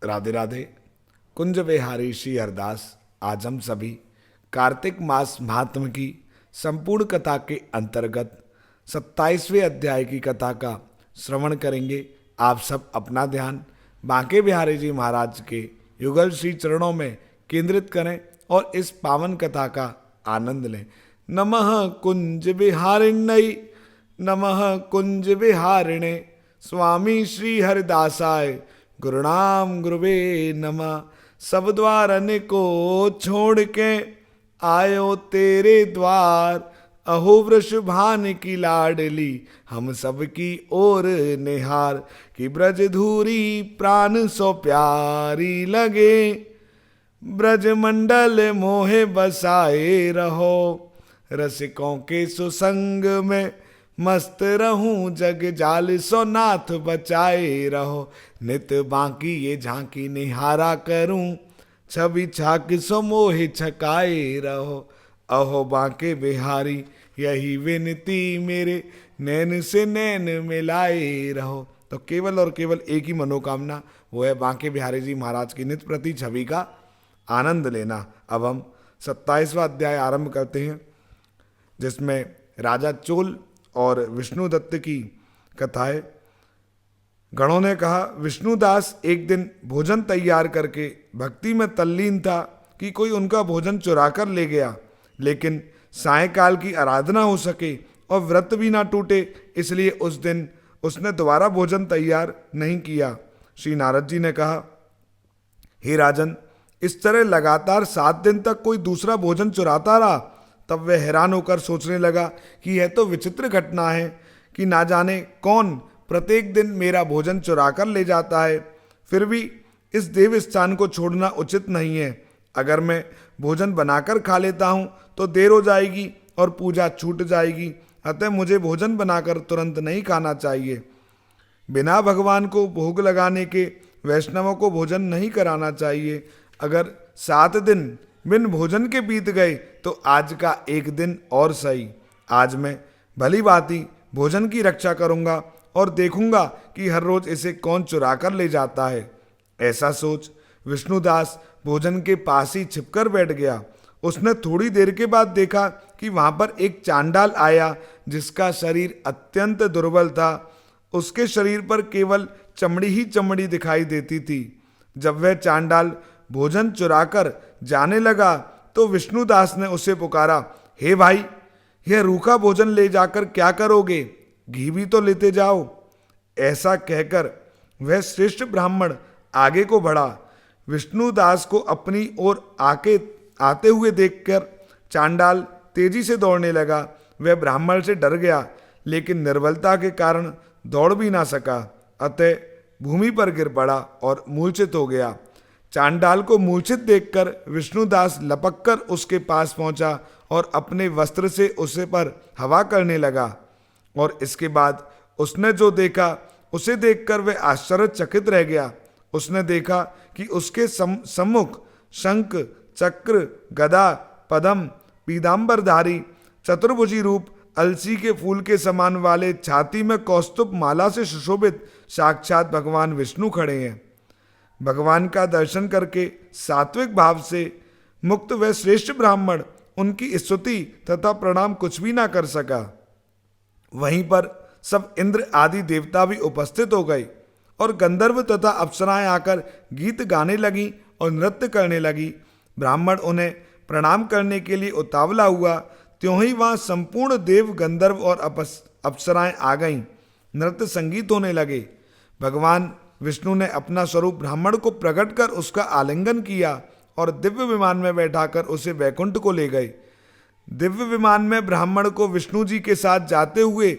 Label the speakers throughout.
Speaker 1: राधे राधे। कुंज विहारी श्री हरदास आज हम सभी कार्तिक मास महात्म की संपूर्ण कथा के अंतर्गत 27वें अध्याय की कथा का श्रवण करेंगे। आप सब अपना ध्यान बांके बिहारी जी महाराज के युगल श्री चरणों में केंद्रित करें और इस पावन कथा का आनंद लें। नमः कुंज विहारिण्यै, नमः कुंज विहारिणे, स्वामी श्री हरिदासाय गुरुनाम गुरुवे नमः। सब द्वारन को छोड़ के आयो तेरे द्वार, अहो वृषभान की लाडली हम सब की ओर निहार। कि ब्रज धूरी प्राण सो प्यारी लगे, ब्रज मंडल मोहे बसाए रहो। रसिकों के सुसंग में मस्त रहूं, जग जाल सो नाथ बचाए रहो। नित बांकी ये झांकी निहारा करूं, छवि छाक सो मोहे छकाए रहो। अहो बांके बिहारी यही विनती मेरे, नैन से नैन मिलाए रहो। तो केवल और केवल एक ही मनोकामना, वो है बांके बिहारी जी महाराज की नित प्रति छवि का आनंद लेना। अब हम 27वां अध्याय आरंभ करते हैं, जिसमें राजा चोल और विष्णुदत्त की कथा है। गणों ने कहा, विष्णुदास एक दिन भोजन तैयार करके भक्ति में तल्लीन था कि कोई उनका भोजन चुरा कर ले गया, लेकिन सायंकाल की आराधना हो सके और व्रत भी ना टूटे, इसलिए उस दिन उसने दोबारा भोजन तैयार नहीं किया। श्री नारद जी ने कहा, हे राजन, इस तरह लगातार 7 दिन तक कोई दूसरा भोजन चुराता रहा। तब वह हैरान होकर सोचने लगा कि यह तो विचित्र घटना है कि ना जाने कौन प्रत्येक दिन मेरा भोजन चुरा कर ले जाता है। फिर भी इस देव स्थान को छोड़ना उचित नहीं है। अगर मैं भोजन बनाकर खा लेता हूँ तो देर हो जाएगी और पूजा छूट जाएगी, अतः मुझे भोजन बनाकर तुरंत नहीं खाना चाहिए। बिना भगवान को भोग लगाने के वैष्णवों को भोजन नहीं कराना चाहिए। अगर 7 दिन बिन भोजन के बीत गए तो आज का एक दिन और सही। आज मैं भली भांति भोजन की रक्षा करूंगा और देखूंगा कि हर रोज इसे कौन चुरा कर ले जाता है। ऐसा सोच विष्णुदास भोजन के पास ही छिपकर बैठ गया। उसने थोड़ी देर के बाद देखा कि वहां पर एक चांडाल आया, जिसका शरीर अत्यंत दुर्बल था। उसके शरीर पर केवल चमड़ी ही चमड़ी दिखाई देती थी। जब वह चांडाल भोजन चुराकर जाने लगा तो विष्णुदास ने उसे पुकारा, हे भाई, यह रूखा भोजन ले जाकर क्या करोगे? घी भी तो लेते जाओ। ऐसा कहकर वह श्रेष्ठ ब्राह्मण आगे को बढ़ा। विष्णुदास को अपनी ओर आते हुए देखकर चांडाल तेजी से दौड़ने लगा। वह ब्राह्मण से डर गया, लेकिन निर्बलता के कारण दौड़ भी ना सका, अतः भूमि पर गिर पड़ा और मूर्छित हो गया। चांडाल को मूर्छित देखकर विष्णुदास लपककर उसके पास पहुंचा और अपने वस्त्र से उसे पर हवा करने लगा। और इसके बाद उसने जो देखा उसे देखकर वह आश्चर्यचकित रह गया। उसने देखा कि उसके सम्मुख शंख, चक्र, गदा, पद्म, पीतांबरधारी, चतुर्भुजी रूप, अलसी के फूल के समान वाले, छाती में कौस्तुभ माला से सुशोभित साक्षात भगवान विष्णु खड़े हैं। भगवान का दर्शन करके सात्विक भाव से मुक्त वह श्रेष्ठ ब्राह्मण उनकी स्तुति तथा प्रणाम कुछ भी ना कर सका। वहीं पर सब इंद्र आदि देवता भी उपस्थित हो गए और गंधर्व तथा अप्सराएं आकर गीत गाने लगी और नृत्य करने लगी। ब्राह्मण उन्हें प्रणाम करने के लिए उतावला हुआ, त्यों ही वहां संपूर्ण देव, गंधर्व और अप्सराएं आ गईं। नृत्य संगीत होने लगे। भगवान विष्णु ने अपना स्वरूप ब्राह्मण को प्रकट कर उसका आलिंगन किया और दिव्य विमान में बैठाकर उसे वैकुंठ को ले गए। दिव्य विमान में ब्राह्मण को विष्णु जी के साथ जाते हुए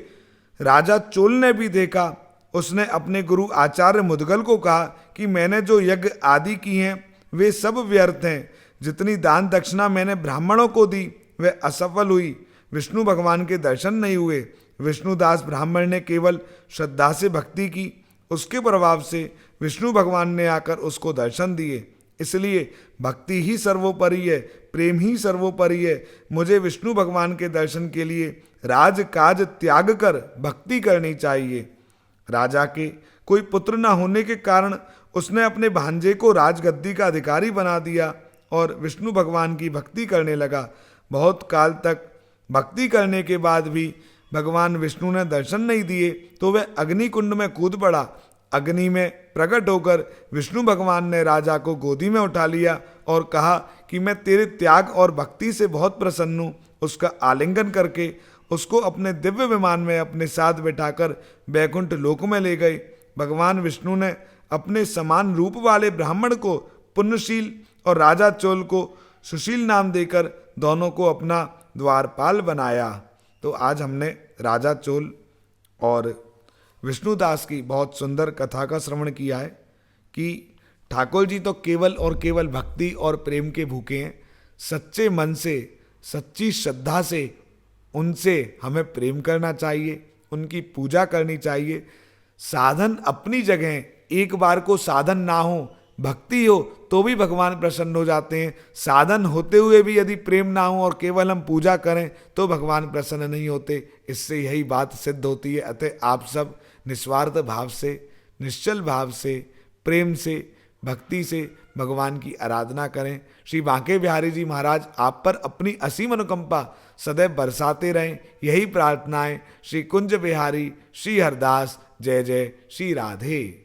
Speaker 1: राजा चोल ने भी देखा। उसने अपने गुरु आचार्य मुद्गल को कहा कि मैंने जो यज्ञ आदि की हैं वे सब व्यर्थ हैं। जितनी दान दक्षिणा मैंने ब्राह्मणों को दी वह असफल हुई। विष्णु भगवान के दर्शन नहीं हुए। विष्णुदास ब्राह्मण ने केवल श्रद्धा से भक्ति की, उसके प्रभाव से विष्णु भगवान ने आकर उसको दर्शन दिए। इसलिए भक्ति ही सर्वोपरि है, प्रेम ही सर्वोपरि है। मुझे विष्णु भगवान के दर्शन के लिए राज काज त्याग कर भक्ति करनी चाहिए। राजा के कोई पुत्र न होने के कारण उसने अपने भांजे को राजगद्दी का अधिकारी बना दिया और विष्णु भगवान की भक्ति करने लगा। बहुत काल तक भक्ति करने के बाद भी भगवान विष्णु ने दर्शन नहीं दिए तो वह अग्नि कुंड में कूद पड़ा। अग्नि में प्रकट होकर विष्णु भगवान ने राजा को गोदी में उठा लिया और कहा कि मैं तेरे त्याग और भक्ति से बहुत प्रसन्न हूँ। उसका आलिंगन करके उसको अपने दिव्य विमान में अपने साथ बैठाकर बैकुंठ लोक में ले गए। भगवान विष्णु ने अपने समान रूप वाले ब्राह्मण को पुण्यशील और राजा चोल को सुशील नाम देकर दोनों को अपना द्वारपाल बनाया। तो आज हमने राजा चोल और विष्णुदास की बहुत सुंदर कथा का श्रवण किया है कि ठाकुर जी तो केवल और केवल भक्ति और प्रेम के भूखे हैं। सच्चे मन से, सच्ची श्रद्धा से उनसे हमें प्रेम करना चाहिए, उनकी पूजा करनी चाहिए। साधन अपनी जगह, एक बार को साधन ना हो, भक्ति हो तो भी भगवान प्रसन्न हो जाते हैं। साधन होते हुए भी यदि प्रेम ना हो और केवल हम पूजा करें तो भगवान प्रसन्न नहीं होते। इससे यही बात सिद्ध होती है। अतः आप सब निस्वार्थ भाव से, निश्चल भाव से, प्रेम से, भक्ति से भगवान की आराधना करें। श्री बांके बिहारी जी महाराज आप पर अपनी असीम अनुकंपा सदैव बरसाते रहें, यही प्रार्थनाएं। श्री कुंज बिहारी श्री हरदास। जय जय श्री राधे।